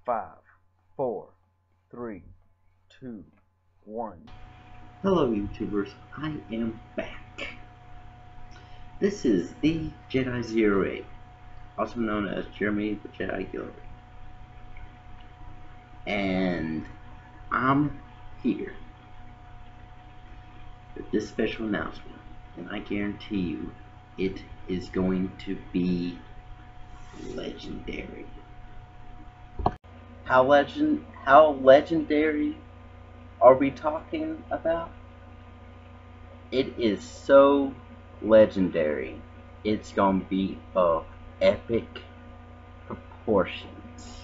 5, 4, 3, 2, 1. Hello YouTubers, I am back. This is the Jedi08, also known as Jeremy the Jedi Guillory. And I'm here with this special announcement, and I guarantee you it is going to be legendary. How legendary are we talking about? It is so legendary, it's gonna be of epic proportions.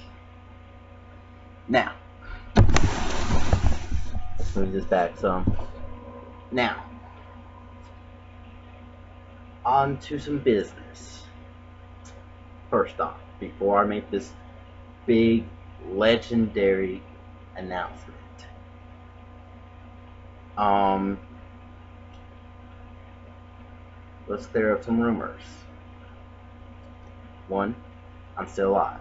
Now, let's move this back some. Now, on to some business. First off, before I make this big legendary announcement, let's clear up some rumors. One, I'm still alive.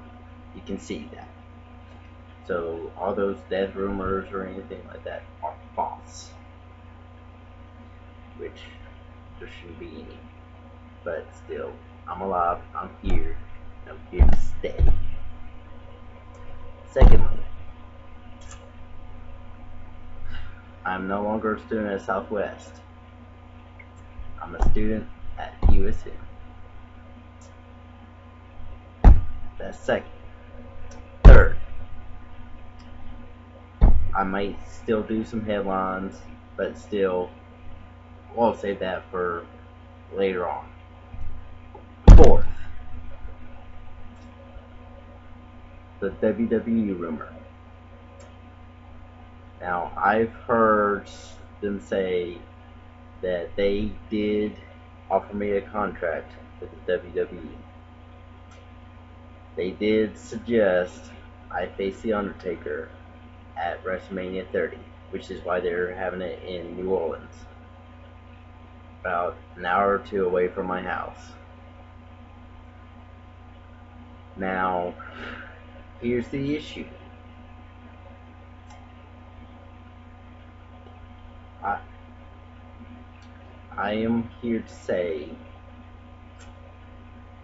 You can see that. So all those death rumors or anything like that are false. Which there shouldn't be any. But still, I'm alive, I'm here, and I'm here to stay. Secondly, I'm no longer a student at Southwest. I'm a student at USM. That's second. Third, I might still do some headlines, but still, we'll save that for later on. Fourth, the WWE rumor. Now, I've heard them say that they did offer me a contract with the WWE. They did suggest I face The Undertaker at WrestleMania 30, which is why they're having it in New Orleans, about an hour or two away from my house. Now, here's the issue. I am here to say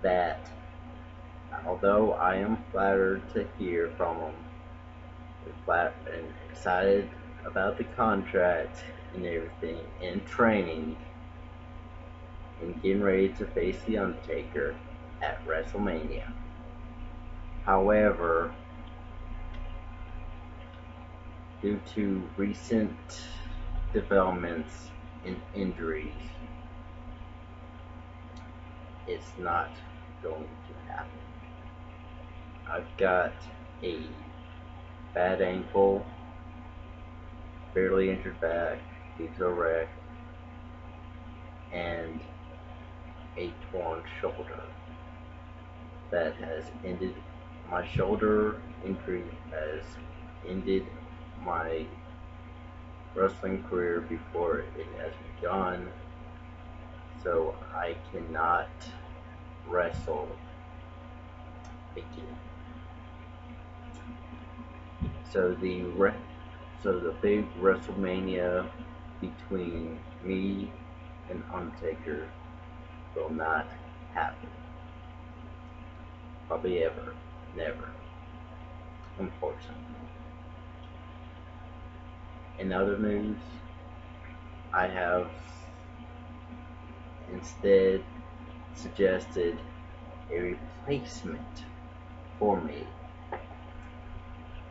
that although I am flattered to hear from them and excited about the contract and everything and training and getting ready to face The Undertaker at WrestleMania. However, due to recent developments and injuries, it's not going to happen. I've got a bad ankle, barely injured back due to a wreck, and a torn shoulder that has ended my shoulder injury has ended my wrestling career before it has begun, so I cannot wrestle again. So the big WrestleMania between me and Undertaker will not happen. Probably ever. Never. Unfortunately. In other news, I have instead suggested a replacement for me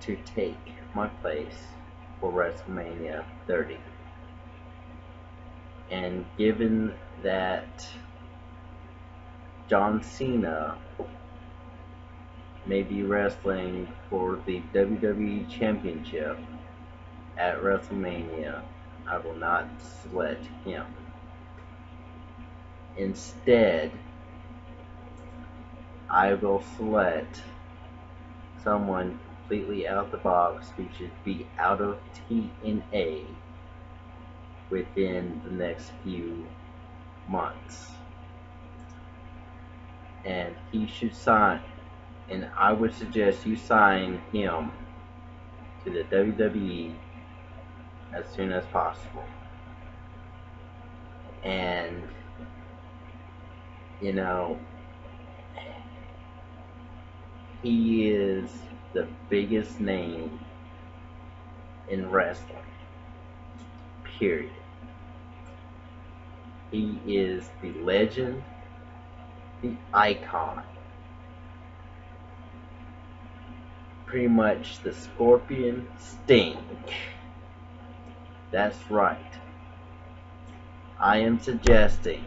to take my place for WrestleMania 30. And given that John Cena may be wrestling for the WWE Championship at WrestleMania, I will not select him. Instead, I will select someone completely out of the box who should be out of TNA within the next few months. And he should sign and I would suggest you sign him to the WWE as soon as possible. And, you know, he is the biggest name in wrestling, period. He is the legend, the icon, pretty much the Scorpion Sting. That's right. I am suggesting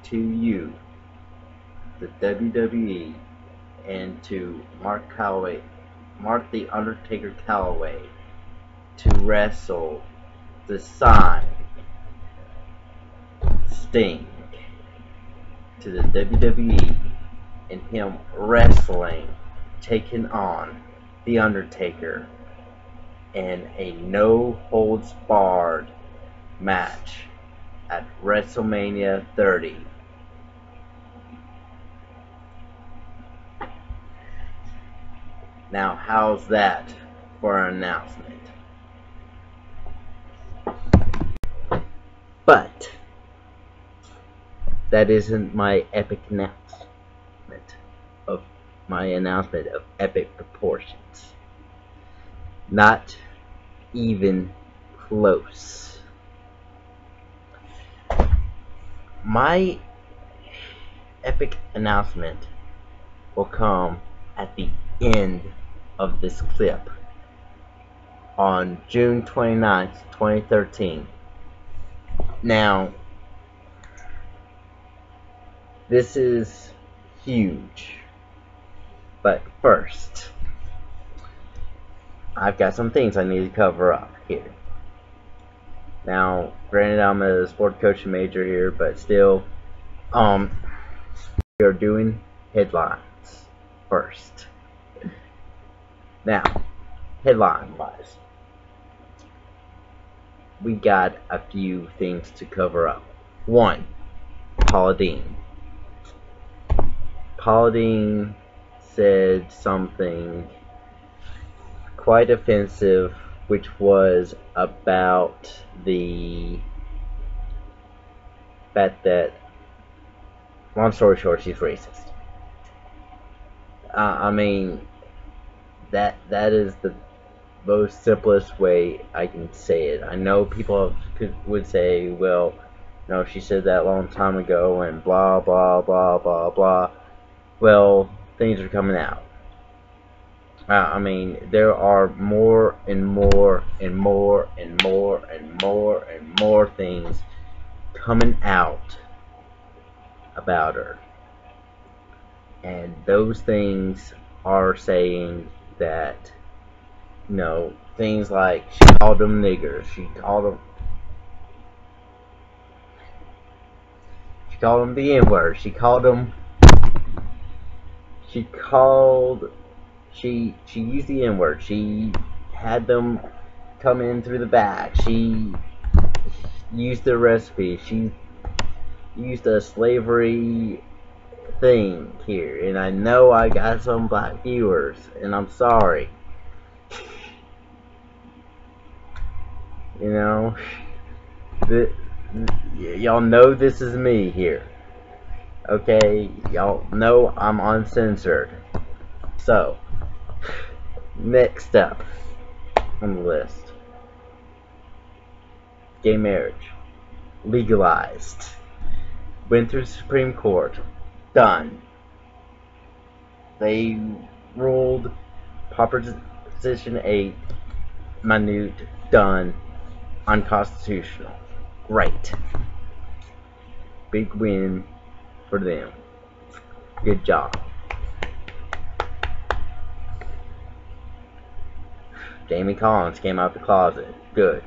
to you, the WWE, and to Mark the Undertaker Calloway, to wrestle the sign Sting to the WWE, and him wrestling, taking on the Undertaker in a no-holds-barred match at WrestleMania 30. Now, how's that for an announcement? But that isn't my epic announcement of epic proportions. Not even close. My epic announcement will come at the end of this clip on June 29th, 2013. Now, this is huge, but first, I've got some things I need to cover up here. Now, granted, I'm a sport coaching major here, but still, we are doing headlines first. Now, headline-wise, we got a few things to cover up. One, Paula Deen. Paula Deen said something quite offensive, which was about the fact that, long story short, she's racist. I mean, that is the most simplest way I can say it. I know people would say, well, no, she said that a long time ago, and blah, blah, blah, blah, blah. Well, things are coming out. I mean, there are more and more and more and more and more and more things coming out about her. And those things are saying that, you know, things like she called them niggers, she called them the N-word, she used the N-word, she had them come in through the back, she used the recipe, she used a slavery thing here, and I know I got some black viewers, and I'm sorry. You know, y'all know this is me here. Okay, y'all know I'm uncensored. So, next up on the list, gay marriage legalized. Went through the Supreme Court. Done. They ruled Proposition 8 minute, done, unconstitutional. Great. Big win for them. Good job. Jamie Collins came out the closet. Good.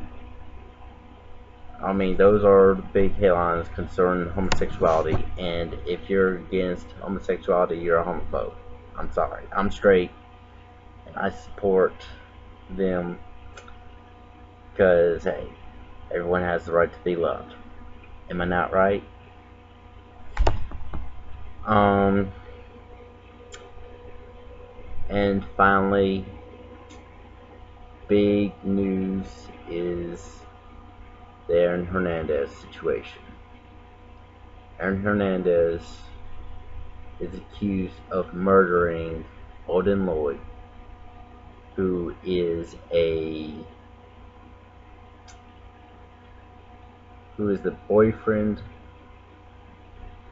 I mean, those are the big headlines concerning homosexuality, and if you're against homosexuality, you're a homophobe. I'm sorry. I'm straight, and I support them because, hey, everyone has the right to be loved. Am I not right? And finally, big news is the Aaron Hernandez situation. Aaron Hernandez is accused of murdering Odin Lloyd, who is the boyfriend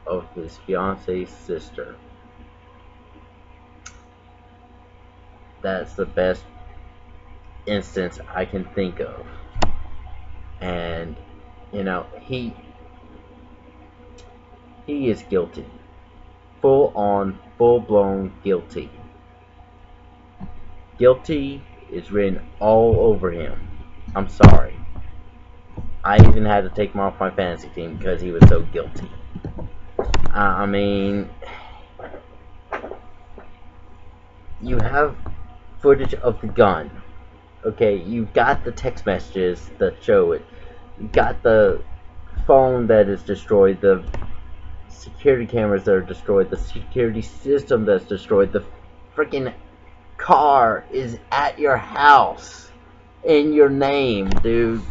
of his fiance's sister. That's the best instance I can think of. And you know, he is guilty. Full on, full blown guilty. Guilty is written all over him. I'm sorry. I even had to take him off my fantasy team because he was so guilty. I mean, you have footage of the gun. Okay, you got the text messages that show it. You got the phone that is destroyed, the security cameras that are destroyed, the security system that's destroyed, the freaking car is at your house in your name, dude.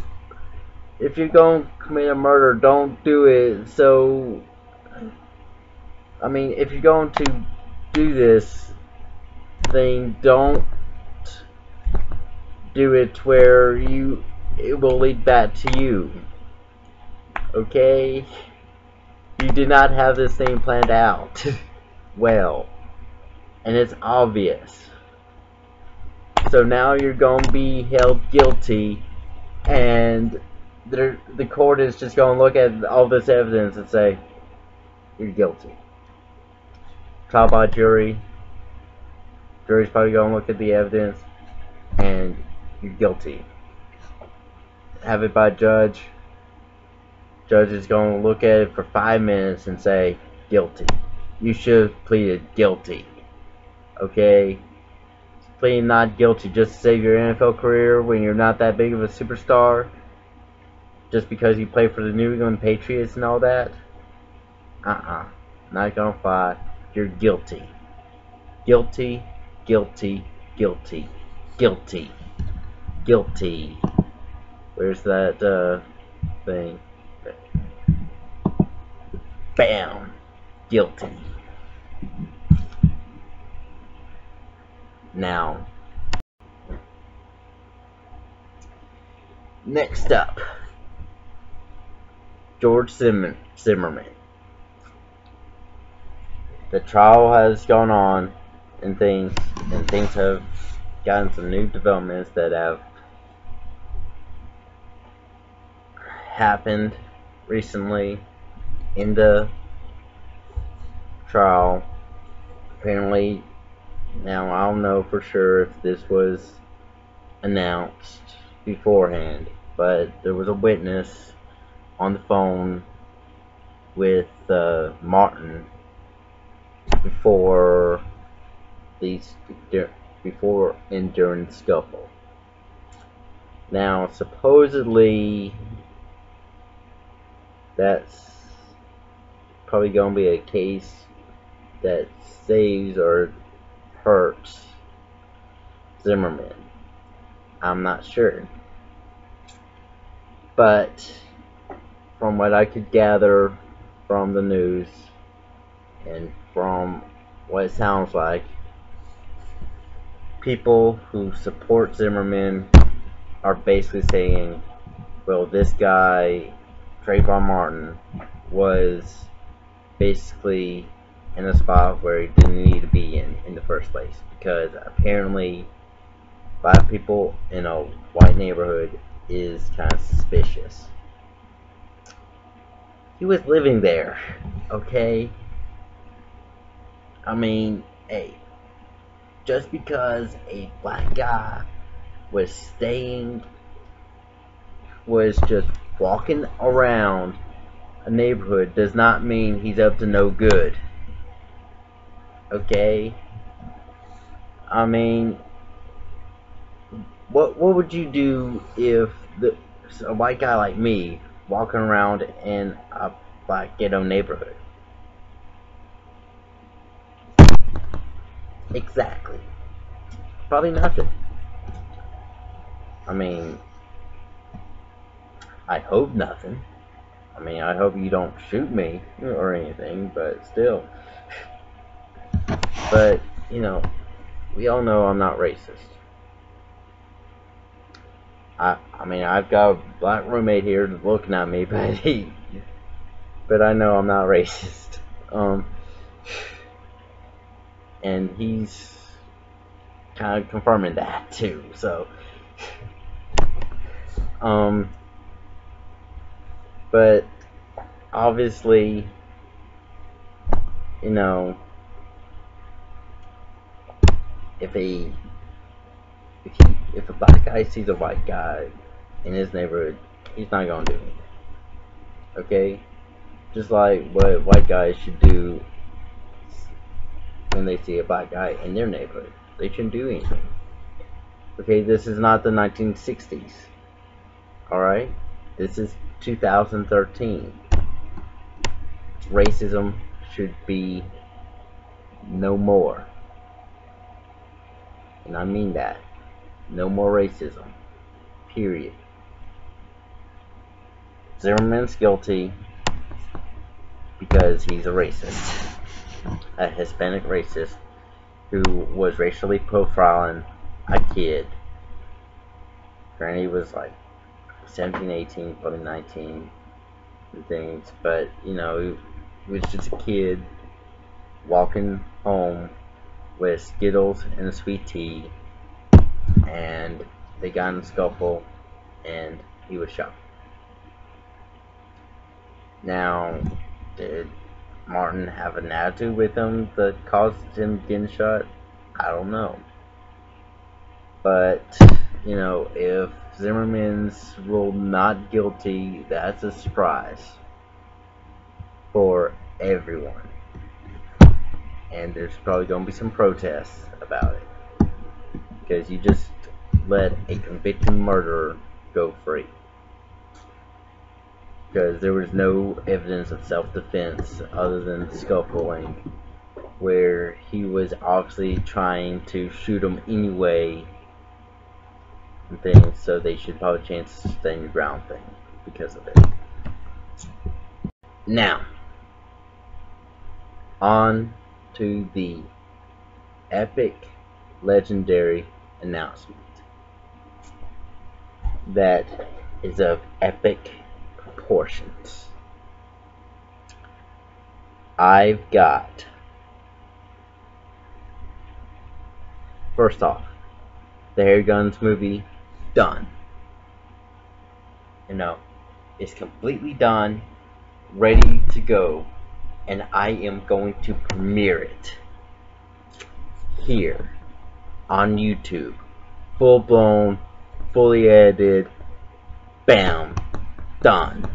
If you're going to commit a murder, don't do it. So, I mean, if you're going to do this thing, don't do it where it will lead back to you. Okay? You did not have this thing planned out well. And it's obvious. So now you're going to be held guilty, and the court is just going to look at all this evidence and say, you're guilty. Trial by jury. Jury's probably going to look at the evidence, and you're guilty. Have it by judge. Judge is going to look at it for 5 minutes and say, guilty. You should have pleaded guilty. Okay? Pleading not guilty just to save your NFL career when you're not that big of a superstar, just because you play for the New England Patriots and all that. Not gonna fly. You're guilty. Guilty, guilty, guilty, guilty, guilty. Where's that thing? Bam! Guilty. Now, next up, George Zimmerman. The trial has gone on, and things have gotten some new developments that have happened recently in the trial. Apparently, now I don't know for sure if this was announced beforehand, but there was a witness on the phone with Martin before and during the scuffle. Now, supposedly, that's probably going to be a case that saves or hurts Zimmerman. I'm not sure. But from what I could gather from the news and from what it sounds like, people who support Zimmerman are basically saying, well, this guy, Trayvon Martin, was basically in a spot where he didn't need to be in the first place, because apparently black people in a white neighborhood is kind of suspicious. He was living there, okay? I mean, hey, just because a black guy was just walking around a neighborhood does not mean he's up to no good. Okay? I mean, what would you do if a white guy like me walking around in a black ghetto neighborhood? Exactly. Probably nothing. I mean, I hope nothing. I mean, I hope you don't shoot me or anything, but still. But, you know, we all know I'm not racist. I mean, I've got a black roommate here looking at me, but I know I'm not racist. And he's kind of confirming that too. So, but obviously, you know, if a black guy sees a white guy in his neighborhood, he's not gonna do anything. Okay, just like what white guys should do when they see a black guy in their neighborhood, they shouldn't do anything. Okay, this is not the 1960s. All right, this is 2013. Racism should be no more, and I mean that. No more racism. Period. Zimmerman's guilty because he's a racist. A Hispanic racist who was racially profiling a kid. Granted, he was like 17, 18, probably 19 and things, but you know, he was just a kid walking home with Skittles and a sweet tea, and they got in a scuffle and he was shot. Now, did Martin have an attitude with him that caused him getting shot? I don't know. But, you know, if Zimmerman's ruled not guilty, that's a surprise for everyone. And there's probably going to be some protests about it. Because you just let a convicted murderer go free. Because there was no evidence of self-defense other than scuffling, where he was obviously trying to shoot him anyway and things, so they should probably chance to stand your ground thing because of it. Now, on to the epic, legendary announcement that is of epic proportions. I've got, first off, the Harry Guns movie done. You know, it's completely done, ready to go, and I am going to premiere it here on YouTube. Full blown, fully edited, bam, done.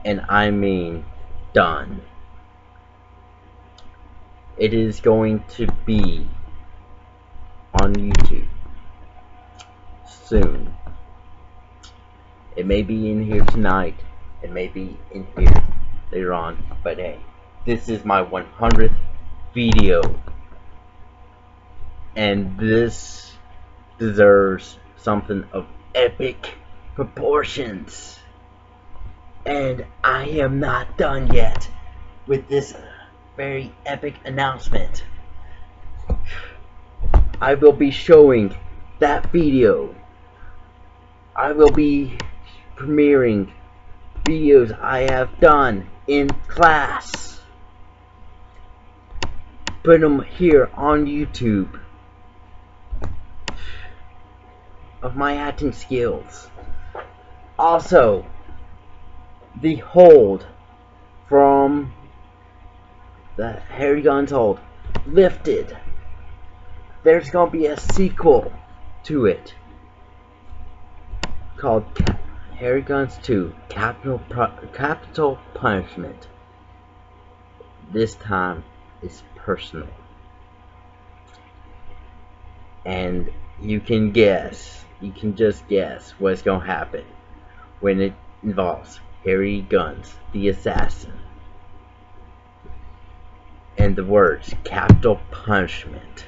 And I mean done. It is going to be on YouTube soon. It may be in here tonight, it may be in here later on, but hey, this is my 100th video, and this deserves something of epic proportions. And I am not done yet with this very epic announcement. I will be showing that video. I will be premiering videos I have done in class. Put them here on YouTube of my acting skills. Also, the hold from the Harry Guns hold lifted. There's gonna be a sequel to it called Harry Guns 2 Capital Punishment. This time it's personal, and you can just guess what's gonna happen when it involves Harry Guns, the assassin, and the words capital punishment.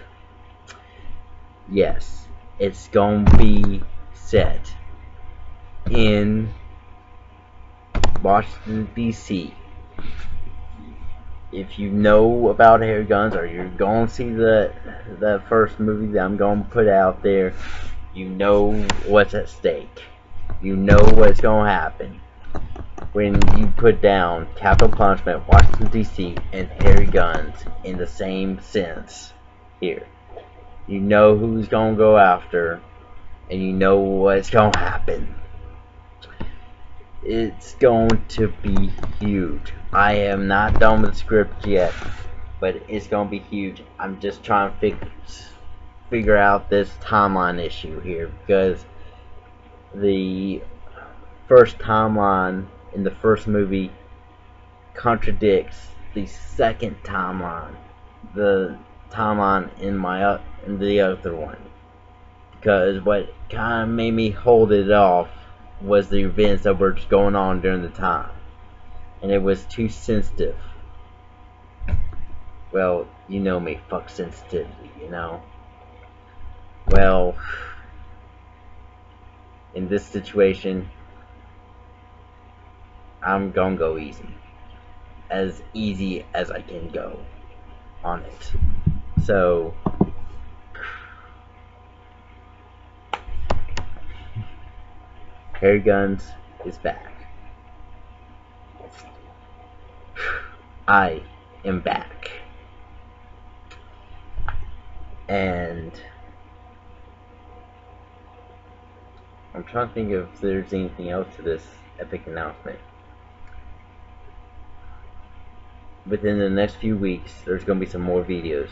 Yes, it's gonna be set in Washington, D.C. If you know about hair guns, or you're going to see the first movie that I'm going to put out there, you know what's at stake. You know what's going to happen when you put down capital punishment, Washington, D.C., and hairy guns in the same sense here. You know who's going to go after, and you know what's going to happen. It's going to be huge. I am not done with the script yet, but it's going to be huge. I'm just trying to figure out this timeline issue here, because the first timeline in the first movie contradicts the second timeline, the timeline in the other one. Because what kind of made me hold it off was the events that were going on during the time, and it was too sensitive. Well, you know me, fuck sensitivity, you know. Well, in this situation, I'm gonna go as easy as I can go on it. So, Harry Guns is back. I am back. And I'm trying to think if there's anything else to this epic announcement. Within the next few weeks, there's going to be some more videos.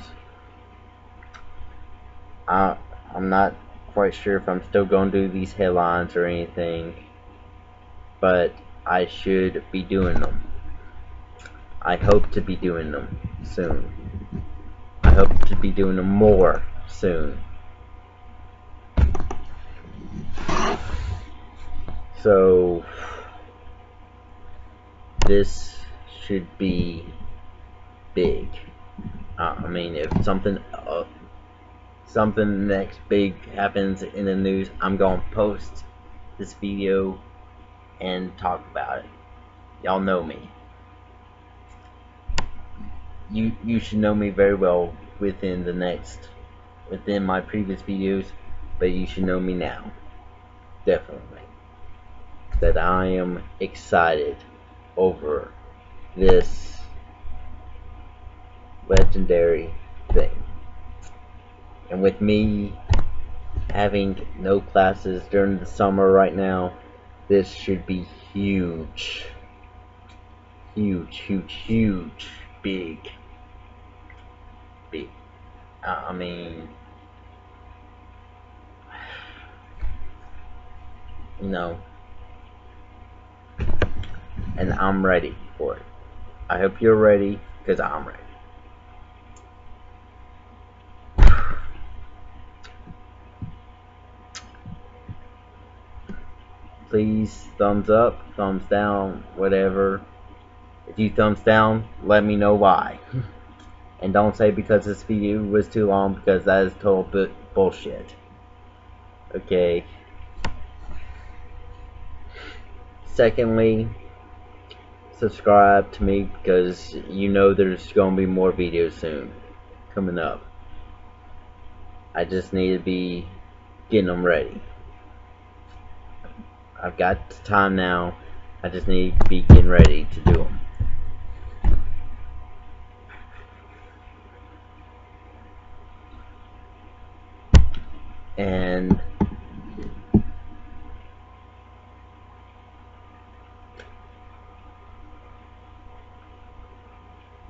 I'm not quite sure if I'm still going to do these headlines or anything, but I should be doing them. I hope to be doing them soon. I hope to be doing them more soon. So, this should be big. I mean, if something next big happens in the news, I'm gonna post this video and talk about it. Y'all know me. You should know me very well within my previous videos, but you should know me now. Definitely. That I am excited over this legendary thing. And with me having no classes during the summer right now, this should be huge. Huge. Big. I mean, you know, and I'm ready for it. I hope you're ready, because I'm ready. Please, thumbs up, thumbs down, whatever. If you thumbs down, let me know why. And don't say because this video was too long, because that is total bullshit. Okay. Secondly, subscribe to me, because you know there's going to be more videos soon coming up. I just need to be getting them ready. I've got the time now. I just need to be getting ready to do them. And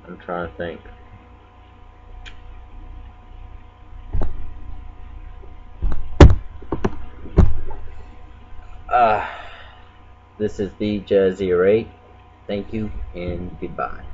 I'm trying to think. This is the Jazz 08. Thank you and goodbye.